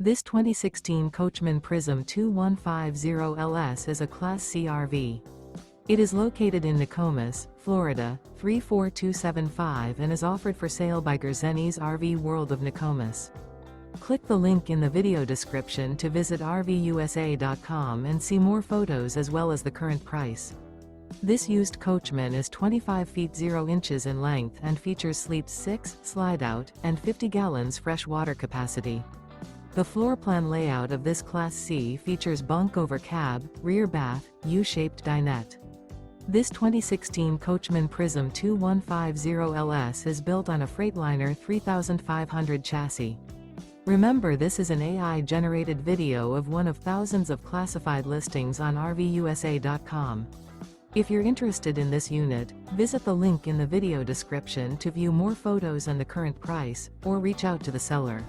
This 2016 Coachmen Prism 2150LS is a Class C RV. It is located in Nokomis, Florida, 34275 and is offered for sale by Gerzeny's RV World of Nokomis. Click the link in the video description to visit RVUSA.com and see more photos as well as the current price. This used Coachman is 25 feet 0 inches in length and features sleeps 6, Slideout, and 50 gallons fresh water capacity. The floor plan layout of this Class C features bunk over cab, rear bath, U-shaped dinette. This 2016 Coachmen Prism 2150LS is built on a Freightliner 3500 chassis. Remember, this is an AI-generated video of one of thousands of classified listings on RVUSA.com. If you're interested in this unit, visit the link in the video description to view more photos and the current price, or reach out to the seller.